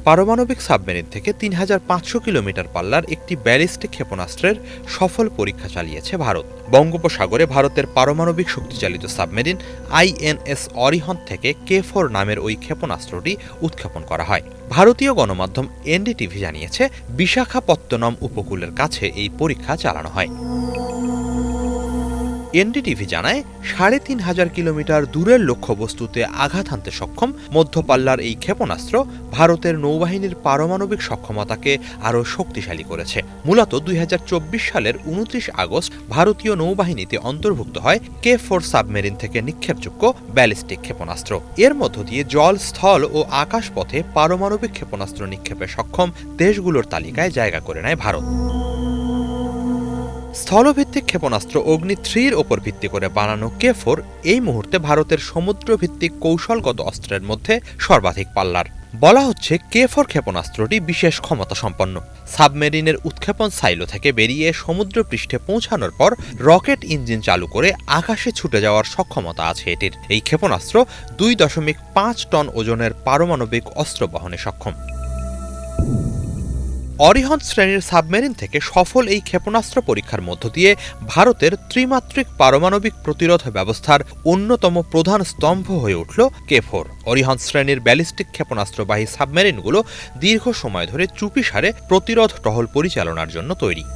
পারমাণবিক সাবমেরিন থেকে ৩৫০০ কিলোমিটার পাল্লার একটি ব্যালিস্টিক ক্ষেপণাস্ত্রের সফল পরীক্ষা চালিয়েছে ভারত। বঙ্গোপসাগরে ভারতের পারমাণবিক শক্তিচালিত সাবমেরিন INS অরিহন থেকে K4 নামের ওই ক্ষেপণাস্ত্রটি উৎক্ষেপণ করা হয়। ভারতীয় গণমাধ্যম NDTV জানিয়েছে, বিশাখাপত্তনম উপকূলের কাছে এই পরীক্ষা চালানো হয়। NDTV জানায়, ৩৫০০ কিলোমিটার দূরের লক্ষ্যবস্তুতে আঘাত হানতে সক্ষম মধ্যপাল্লার এই ক্ষেপণাস্ত্র ভারতের নৌবাহিনীর পারমাণবিক সক্ষমতাকে আরও শক্তিশালী করেছে। মূলত ২০২৪ সালের ২৯ আগস্ট ভারতীয় নৌবাহিনীতে অন্তর্ভুক্ত হয় K4 সাবমেরিন থেকে নিক্ষেপযোগ্য ব্যালিস্টিক ক্ষেপণাস্ত্র। এর মধ্য দিয়ে জল, স্থল ও আকাশপথে পারমাণবিক ক্ষেপণাস্ত্র নিক্ষেপে সক্ষম দেশগুলোর তালিকায় জায়গা করে নেয় ভারত। স্থলভিত্তিক ক্ষেপণাস্ত্র অগ্নি 3-র ওপর ভিত্তি করে বানানো K4 এই মুহূর্তে ভারতের সমুদ্রভিত্তিক কৌশলগত অস্ত্রের মধ্যে সর্বাধিক পাল্লার। বলা হচ্ছে, K4 ক্ষেপণাস্ত্রটি বিশেষ ক্ষমতা সম্পন্ন। সাবমেরিনের উৎক্ষেপণ সাইলো থেকে বেরিয়ে সমুদ্রপৃষ্ঠে পৌঁছানোর পর রকেট ইঞ্জিন চালু করে আকাশে ছুটে যাওয়ার সক্ষমতা আছে এটির। এই ক্ষেপণাস্ত্র 2.5 টন ওজনের পারমাণবিক অস্ত্র বহনে সক্ষম। অরিহন্ত শ্রেণীর সাবমেরিন থেকে সফল এই ক্ষেপণাস্ত্র পরীক্ষার মধ্য দিয়ে ভারতের ত্রিমাত্রিক পারমাণবিক প্রতিরোধ ব্যবস্থার অন্যতম প্রধান স্তম্ভ হয়ে উঠল K4। অরিহন্ত শ্রেণীর ব্যালিস্টিক ক্ষেপণাস্ত্রবাহী সাবমেরিনগুলো দীর্ঘ সময় ধরে চুপিসারে প্রতিরোধ টহল পরিচালনার জন্য তৈরি।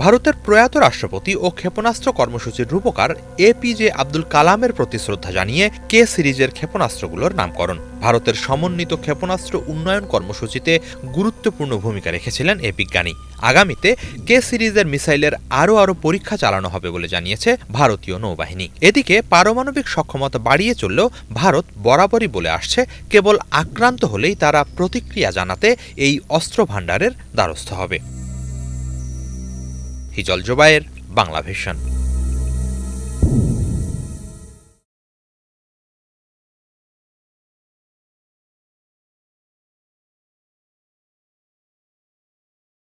ভারতের প্রয়াত রাষ্ট্রপতি ও ক্ষেপণাস্ত্র কর্মসূচির রূপকার APJ আব্দুল কালামের প্রতি শ্রদ্ধা জানিয়ে K সিরিজের ক্ষেপণাস্ত্রগুলোর নামকরণ। ভারতের সমন্বিত ক্ষেপণাস্ত্র উন্নয়ন কর্মসূচিতে গুরুত্বপূর্ণ ভূমিকা রেখেছিলেন এই বিজ্ঞানী। আগামীতে K সিরিজের মিসাইলের আরও পরীক্ষা চালানো হবে বলে জানিয়েছে ভারতীয় নৌবাহিনী। এদিকে পারমাণবিক সক্ষমতা বাড়িয়ে চললেও ভারত বরাবরই বলে আসছে, কেবল আক্রান্ত হলেই তারা প্রতিক্রিয়া জানাতে এই অস্ত্র ভাণ্ডারের দ্বারস্থ হবে। হিজল জোবায়ের, বাংলা ভিশন।